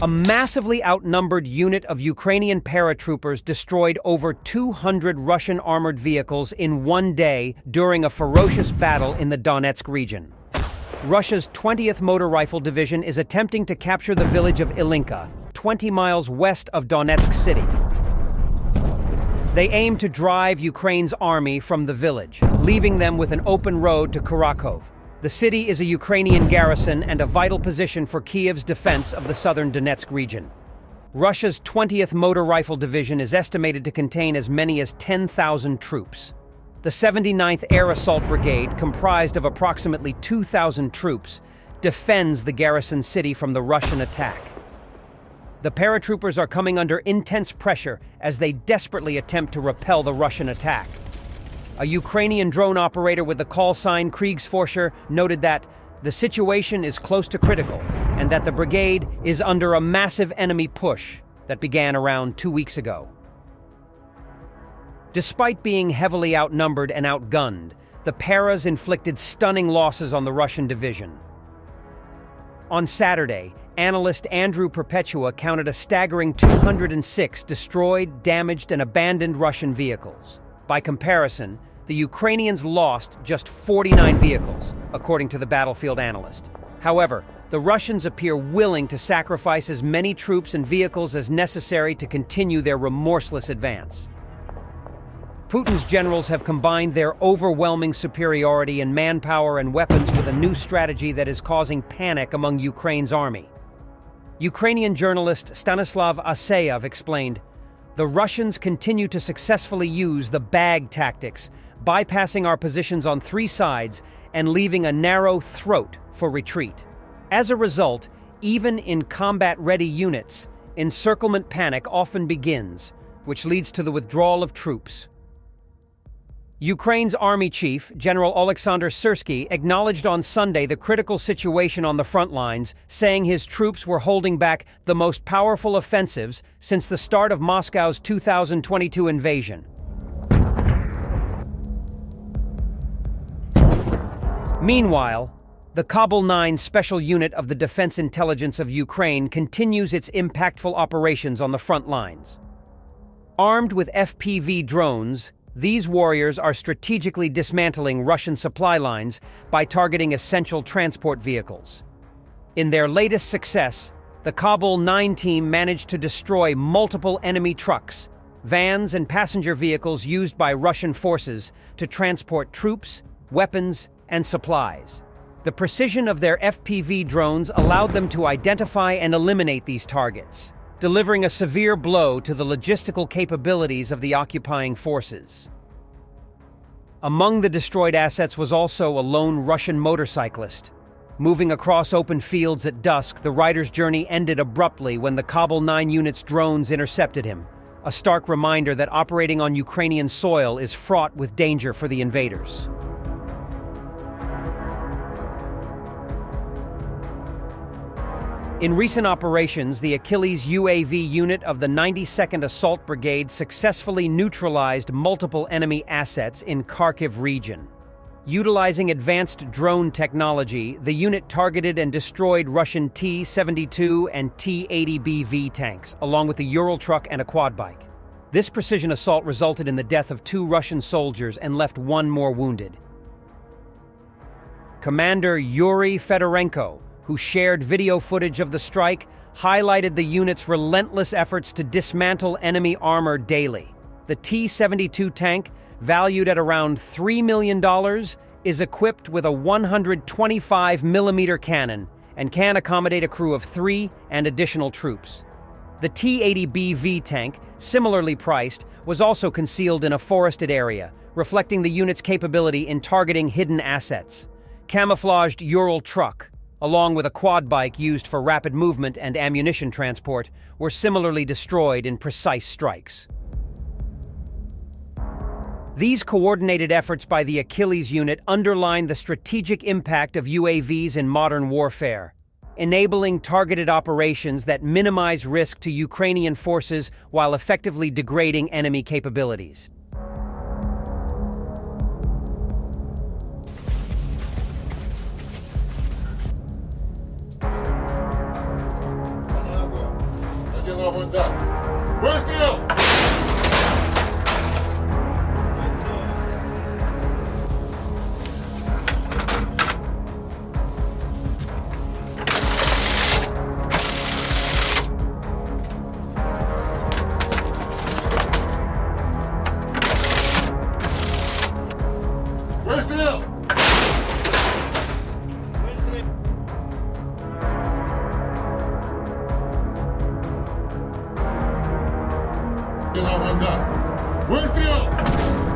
A massively outnumbered unit of Ukrainian paratroopers destroyed over 200 Russian armored vehicles in one day during a ferocious battle in the Donetsk region. Russia's 20th Motor Rifle Division is attempting to capture the village of Ilinka, 20 miles west of Donetsk city. They aim to drive Ukraine's army from the village, leaving them with an open road to Kharkov. The city is a Ukrainian garrison and a vital position for Kiev's defense of the southern Donetsk region. Russia's 20th Motor Rifle Division is estimated to contain as many as 10,000 troops. The 79th Air Assault Brigade, comprised of approximately 2,000 troops, defends the garrison city from the Russian attack. The paratroopers are coming under intense pressure as they desperately attempt to repel the Russian attack. A Ukrainian drone operator with the call sign Kriegsforscher noted that the situation is close to critical and that the brigade is under a massive enemy push that began around 2 weeks ago. Despite being heavily outnumbered and outgunned, the paras inflicted stunning losses on the Russian division. On Saturday, analyst Andrew Perpetua counted a staggering 206 destroyed, damaged, and abandoned Russian vehicles. By comparison, the Ukrainians lost just 49 vehicles, according to the battlefield analyst. However, the Russians appear willing to sacrifice as many troops and vehicles as necessary to continue their remorseless advance. Putin's generals have combined their overwhelming superiority in manpower and weapons with a new strategy that is causing panic among Ukraine's army. Ukrainian journalist Stanislav Aseyev explained, "The Russians continue to successfully use the bag tactics, bypassing our positions on three sides and leaving a narrow throat for retreat. As a result, even in combat-ready units, encirclement panic often begins, which leads to the withdrawal of troops." Ukraine's army chief, General Oleksandr Syrsky, acknowledged on Sunday the critical situation on the front lines, saying his troops were holding back the most powerful offensives since the start of Moscow's 2022 invasion. Meanwhile, the Kabul 9 Special Unit of the Defense Intelligence of Ukraine continues its impactful operations on the front lines. Armed with FPV drones, these warriors are strategically dismantling Russian supply lines by targeting essential transport vehicles. In their latest success, the Kabul 9 team managed to destroy multiple enemy trucks, vans, and passenger vehicles used by Russian forces to transport troops, weapons, and supplies. The precision of their FPV drones allowed them to identify and eliminate these targets, delivering a severe blow to the logistical capabilities of the occupying forces. Among the destroyed assets was also a lone Russian motorcyclist. Moving across open fields at dusk, the rider's journey ended abruptly when the Kabul 9 unit's drones intercepted him, a stark reminder that operating on Ukrainian soil is fraught with danger for the invaders. In recent operations, the Achilles UAV unit of the 92nd Assault Brigade successfully neutralized multiple enemy assets in Kharkiv region. Utilizing advanced drone technology, the unit targeted and destroyed Russian T-72 and T-80BV tanks, along with a Ural truck and a quad bike. This precision assault resulted in the death of 2 Russian soldiers and left 1 more wounded. Commander Yuri Fedorenko, who shared video footage of the strike, highlighted the unit's relentless efforts to dismantle enemy armor daily. The T-72 tank, valued at around $3 million, is equipped with a 125mm cannon and can accommodate a crew of 3 and additional troops. The T-80BV tank, similarly priced, was also concealed in a forested area, reflecting the unit's capability in targeting hidden assets. Camouflaged Ural truck, along with a quad bike used for rapid movement and ammunition transport, were similarly destroyed in precise strikes. These coordinated efforts by the Achilles unit underline the strategic impact of UAVs in modern warfare, enabling targeted operations that minimize risk to Ukrainian forces while effectively degrading enemy capabilities. one done. Where's the L? Where's the L? One done. Where's the L?